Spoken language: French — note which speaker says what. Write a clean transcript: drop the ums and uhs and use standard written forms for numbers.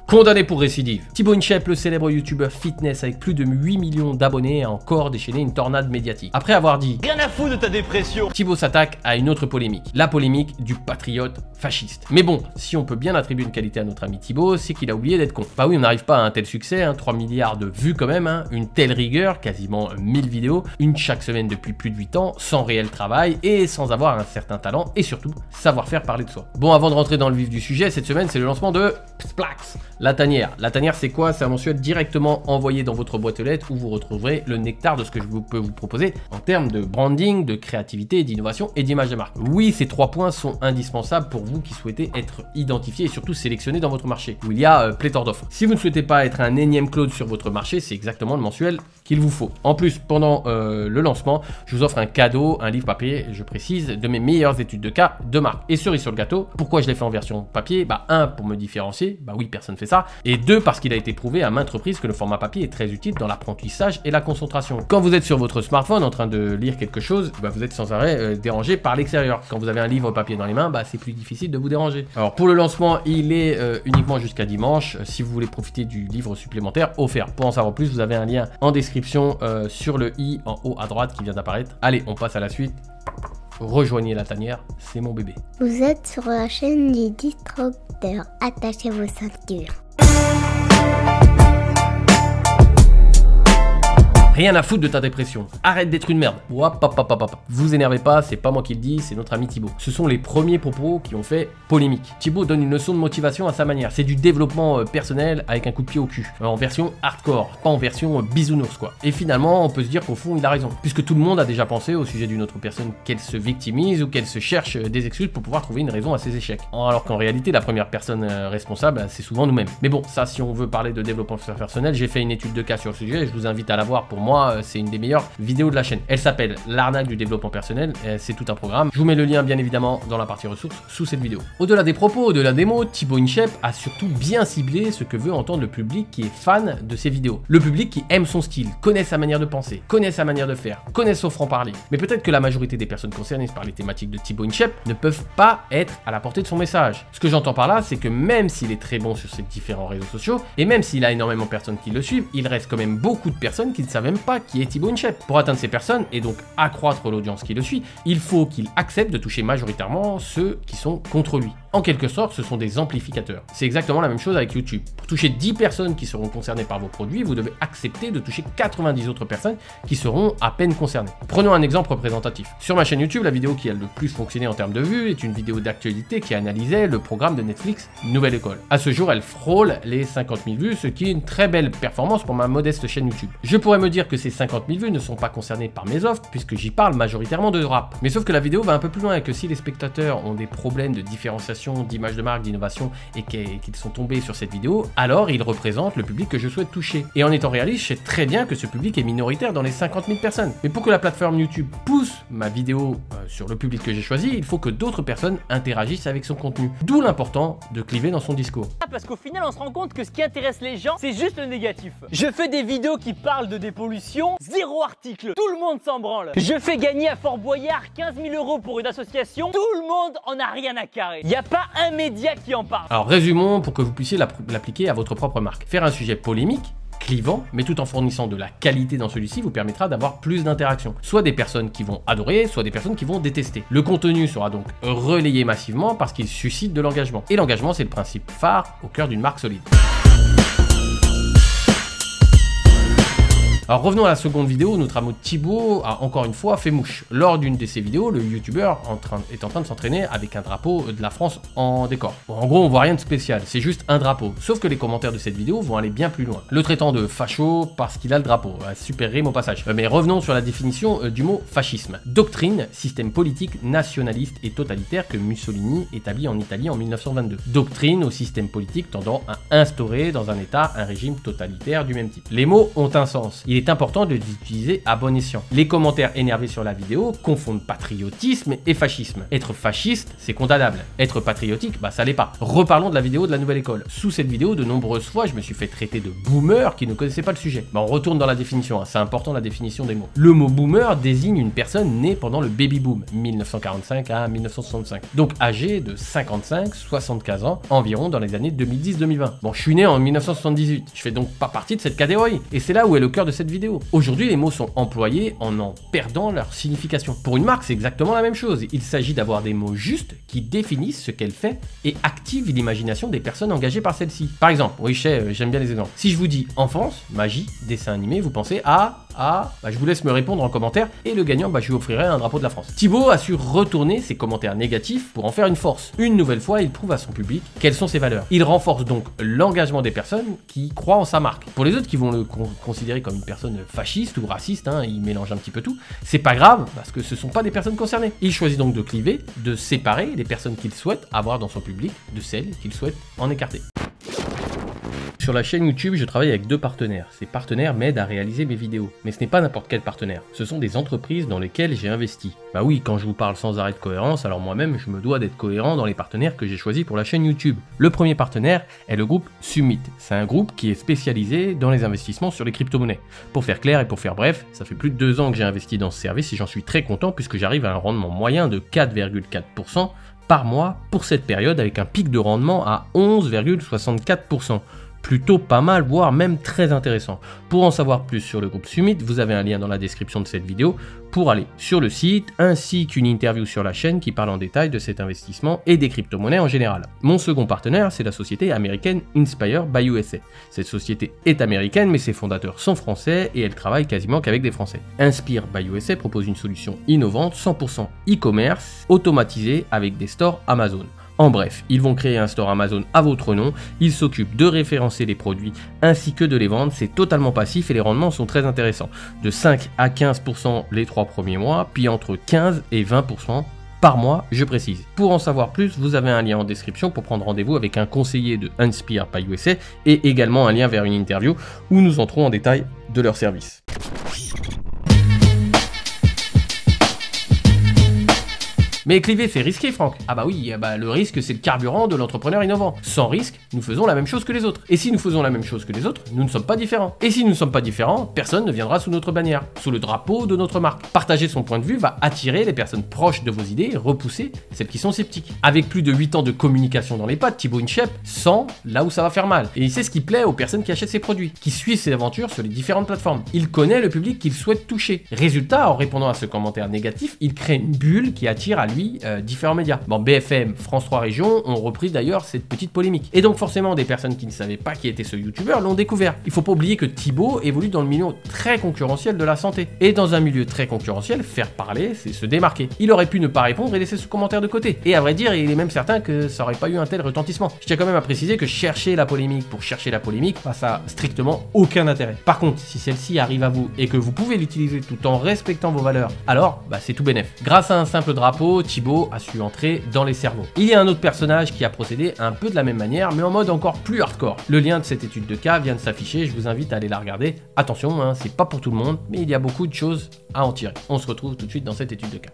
Speaker 1: Condamné pour récidive. Thibaut Inchep, le célèbre youtubeur fitness avec plus de 8 millions d'abonnés, a encore déchaîné une tornade médiatique. Après avoir dit
Speaker 2: rien à foutre de ta dépression,
Speaker 1: Thibaut s'attaque à une autre polémique, la polémique du patriote fasciste. Mais bon, si on peut bien attribuer une qualité à notre ami Thibaut, c'est qu'il a oublié d'être con. Bah oui, on n'arrive pas à un tel succès, 3 milliards de vues quand même, une telle rigueur, quasiment 1000 vidéos, une chaque semaine depuis plus de 8 ans, sans réel travail et sans avoir un certain talent et surtout savoir faire parler de soi. Bon, avant de rentrer dans le vif du sujet, cette semaine c'est le lancement de Splax, la tanière. La tanière, c'est quoi? C'est un mensuel directement envoyé dans votre boîte aux lettres où vous retrouverez le nectar de ce que je peux vous proposer en termes de branding, de créativité, d'innovation et d'image de marque. Oui, ces 3 points sont indispensables pour vous qui souhaitez être identifié et surtout sélectionné dans votre marché, où il y a pléthore d'offres. Si vous ne souhaitez pas être un énième Claude sur votre marché, c'est exactement le mensuel qu'il vous faut. En plus, pendant le lancement, je vous offre un cadeau, un livre papier, je précise, de mes meilleures études de cas de marque. Et cerise sur le gâteau, pourquoi je l'ai fait en version papier? Bah 1, pour me différencier, bah oui, personne fait ça, et 2, parce qu'il a été prouvé à maintes reprises que le format papier est très utile dans l'apprentissage et la concentration. Quand vous êtes sur votre smartphone en train de lire quelque chose, bah vous êtes sans arrêt dérangé par l'extérieur. Quand vous avez un livre papier dans les mains, bah c'est plus difficile de vous déranger. Alors pour le lancement, il est uniquement jusqu'à dimanche. Si vous voulez profiter du livre supplémentaire offert, pour en savoir plus, vous avez un lien en description sur le i en haut à droite qui vient d'apparaître. Allez, on passe à la suite. Rejoignez la tanière, c'est mon bébé.
Speaker 3: Vous êtes sur la chaîne du Disrupteur. Attachez vos ceintures.
Speaker 1: Rien à foutre de ta dépression. Arrête d'être une merde. Vous énervez pas, c'est pas moi qui le dis, c'est notre ami Thibaut. Ce sont les premiers propos qui ont fait polémique. Thibaut donne une leçon de motivation à sa manière. C'est du développement personnel avec un coup de pied au cul. En version hardcore, pas en version bisounours quoi. Et finalement, on peut se dire qu'au fond, il a raison. Puisque tout le monde a déjà pensé au sujet d'une autre personne qu'elle se victimise ou qu'elle se cherche des excuses pour pouvoir trouver une raison à ses échecs. Alors qu'en réalité, la première personne responsable, c'est souvent nous-mêmes. Mais bon, ça, si on veut parler de développement personnel, j'ai fait une étude de cas sur le sujet et je vous invite à la voir pour moi, c'est une des meilleures vidéos de la chaîne. Elle s'appelle l'arnaque du développement personnel, c'est tout un programme. Je vous mets le lien bien évidemment dans la partie ressources sous cette vidéo. Au-delà des propos, au-delà des mots, Thibaut Inchep a surtout bien ciblé ce que veut entendre le public qui est fan de ses vidéos. Le public qui aime son style, connaît sa manière de penser, connaît sa manière de faire, connaît son franc-parler. Mais peut-être que la majorité des personnes concernées par les thématiques de Thibaut Inchep ne peuvent pas être à la portée de son message. Ce que j'entends par là, c'est que même s'il est très bon sur ses différents réseaux sociaux, et même s'il a énormément de personnes qui le suivent, il reste quand même beaucoup de personnes qui ne savent même pas qui est Thibaut Inchep. Pour atteindre ces personnes et donc accroître l'audience qui le suit, il faut qu'il accepte de toucher majoritairement ceux qui sont contre lui. En quelque sorte, ce sont des amplificateurs. C'est exactement la même chose avec YouTube. Pour toucher 10 personnes qui seront concernées par vos produits, vous devez accepter de toucher 90 autres personnes qui seront à peine concernées. Prenons un exemple représentatif. Sur ma chaîne YouTube, la vidéo qui a le plus fonctionné en termes de vues est une vidéo d'actualité qui analysait le programme de Netflix Nouvelle École. À ce jour, elle frôle les 50 000 vues, ce qui est une très belle performance pour ma modeste chaîne YouTube. Je pourrais me dire que ces 50 000 vues ne sont pas concernées par mes offres, puisque j'y parle majoritairement de rap. Mais sauf que la vidéo va un peu plus loin et que si les spectateurs ont des problèmes de différenciation, d'image de marque, d'innovation et qu'ils sont tombés sur cette vidéo, alors ils représentent le public que je souhaite toucher. Et en étant réaliste, je sais très bien que ce public est minoritaire dans les 50 000 personnes. Mais pour que la plateforme YouTube pousse ma vidéo sur le public que j'ai choisi, il faut que d'autres personnes interagissent avec son contenu. D'où l'important de cliver dans son discours.
Speaker 2: parce qu'au final on se rend compte que ce qui intéresse les gens c'est juste le négatif. Je fais des vidéos qui parlent de dépollution, 0 article, tout le monde s'en branle. Je fais gagner à Fort Boyard 15 000 € pour une association, tout le monde en a rien à carrer. Il n'y a pas un média qui en parle.
Speaker 1: Alors résumons pour que vous puissiez l'appliquer à votre propre marque. Faire un sujet polémique, clivant, mais tout en fournissant de la qualité dans celui-ci vous permettra d'avoir plus d'interactions. Soit des personnes qui vont adorer, soit des personnes qui vont détester. Le contenu sera donc relayé massivement parce qu'il suscite de l'engagement. Et l'engagement, c'est le principe phare au cœur d'une marque solide. Alors revenons à la seconde vidéo où notre ami Thibaut a encore une fois fait mouche. Lors d'une de ses vidéos, le youtubeur est en train de s'entraîner avec un drapeau de la France en décor. Bon, en gros, on voit rien de spécial, c'est juste un drapeau. Sauf que les commentaires de cette vidéo vont aller bien plus loin. Le traitant de facho parce qu'il a le drapeau. Super rime au passage. Mais revenons sur la définition du mot fascisme. Doctrine, système politique nationaliste et totalitaire que Mussolini établit en Italie en 1922. Doctrine au système politique tendant à instaurer dans un état un régime totalitaire du même type. Les mots ont un sens. Il est important de les utiliser à bon escient. Les commentaires énervés sur la vidéo confondent patriotisme et fascisme. Être fasciste, c'est condamnable. Être patriotique, bah ça l'est pas. Reparlons de la vidéo de la nouvelle école. Sous cette vidéo, de nombreuses fois, je me suis fait traiter de boomer qui ne connaissait pas le sujet. Bah on retourne dans la définition, hein. C'est important la définition des mots. Le mot boomer désigne une personne née pendant le baby boom, 1945 à 1965. Donc âgé de 55-75 ans environ dans les années 2010-2020. Bon, je suis né en 1978, je fais donc pas partie de cette catégorie. Et c'est là où est le cœur de cette vidéo. Aujourd'hui, les mots sont employés en perdant leur signification. Pour une marque, c'est exactement la même chose. Il s'agit d'avoir des mots justes qui définissent ce qu'elle fait et activent l'imagination des personnes engagées par celle-ci. Par exemple, oui, j'aime bien les exemples. Si je vous dis enfance, magie, dessin animé, vous pensez à je vous laisse me répondre en commentaire et le gagnant, je lui offrirai un drapeau de la France. Thibaut a su retourner ses commentaires négatifs pour en faire une force. Une nouvelle fois, il prouve à son public quelles sont ses valeurs. Il renforce donc l'engagement des personnes qui croient en sa marque. Pour les autres qui vont le considérer comme une personne fasciste ou raciste, il mélange un petit peu tout, c'est pas grave parce que ce sont pas des personnes concernées. Il choisit donc de cliver, de séparer les personnes qu'il souhaite avoir dans son public de celles qu'il souhaite en écarter. Sur la chaîne YouTube, je travaille avec 2 partenaires. Ces partenaires m'aident à réaliser mes vidéos. Mais ce n'est pas n'importe quel partenaire. Ce sont des entreprises dans lesquelles j'ai investi. Bah oui, quand je vous parle sans arrêt de cohérence, alors moi-même, je me dois d'être cohérent dans les partenaires que j'ai choisis pour la chaîne YouTube. Le premier partenaire est le groupe Summit. C'est un groupe qui est spécialisé dans les investissements sur les crypto-monnaies. Pour faire clair et pour faire bref, ça fait plus de 2 ans que j'ai investi dans ce service et j'en suis très content puisque j'arrive à un rendement moyen de 4,4% par mois pour cette période avec un pic de rendement à 11,64%. Plutôt pas mal, voire même très intéressant. Pour en savoir plus sur le groupe Summit, vous avez un lien dans la description de cette vidéo pour aller sur le site, ainsi qu'une interview sur la chaîne qui parle en détail de cet investissement et des crypto-monnaies en général. Mon second partenaire, c'est la société américaine Inspire by USA. Cette société est américaine, mais ses fondateurs sont français et elle travaille quasiment qu'avec des Français. Inspire by USA propose une solution innovante, 100% e-commerce, automatisée avec des stores Amazon. En bref, ils vont créer un store Amazon à votre nom, ils s'occupent de référencer les produits ainsi que de les vendre, c'est totalement passif et les rendements sont très intéressants. De 5 à 15% les 3 premiers mois, puis entre 15 et 20% par mois, je précise. Pour en savoir plus, vous avez un lien en description pour prendre rendez-vous avec un conseiller de Inspire by USA et également un lien vers une interview où nous entrons en détail de leur service. Mais cliver, c'est risqué, Franck. Ah bah oui, le risque, c'est le carburant de l'entrepreneur innovant. Sans risque, nous faisons la même chose que les autres. Et si nous faisons la même chose que les autres, nous ne sommes pas différents. Et si nous ne sommes pas différents, personne ne viendra sous notre bannière, sous le drapeau de notre marque. Partager son point de vue va attirer les personnes proches de vos idées et repousser celles qui sont sceptiques. Avec plus de 8 ans de communication dans les pattes, Thibaut InShape sent là où ça va faire mal. Et il sait ce qui plaît aux personnes qui achètent ses produits, qui suivent ses aventures sur les différentes plateformes. Il connaît le public qu'il souhaite toucher. Résultat, en répondant à ce commentaire négatif, il crée une bulle qui attire à lui différents médias. Bon, BFM, France 3 Régions ont repris d'ailleurs cette petite polémique. Et donc forcément, des personnes qui ne savaient pas qui était ce youtubeur l'ont découvert. Il faut pas oublier que Thibaut évolue dans le milieu très concurrentiel de la santé. Et dans un milieu très concurrentiel, faire parler, c'est se démarquer. Il aurait pu ne pas répondre et laisser ce commentaire de côté. Et à vrai dire, il est même certain que ça aurait pas eu un tel retentissement. Je tiens quand même à préciser que chercher la polémique pour chercher la polémique, ça a strictement aucun intérêt. Par contre, si celle-ci arrive à vous et que vous pouvez l'utiliser tout en respectant vos valeurs, alors c'est tout bénef. Grâce à un simple drapeau, Thibaut a su entrer dans les cerveaux. Il y a un autre personnage qui a procédé un peu de la même manière, mais en mode encore plus hardcore. Le lien de cette étude de cas vient de s'afficher, je vous invite à aller la regarder. Attention, c'est pas pour tout le monde, mais il y a beaucoup de choses à en tirer. On se retrouve tout de suite dans cette étude de cas.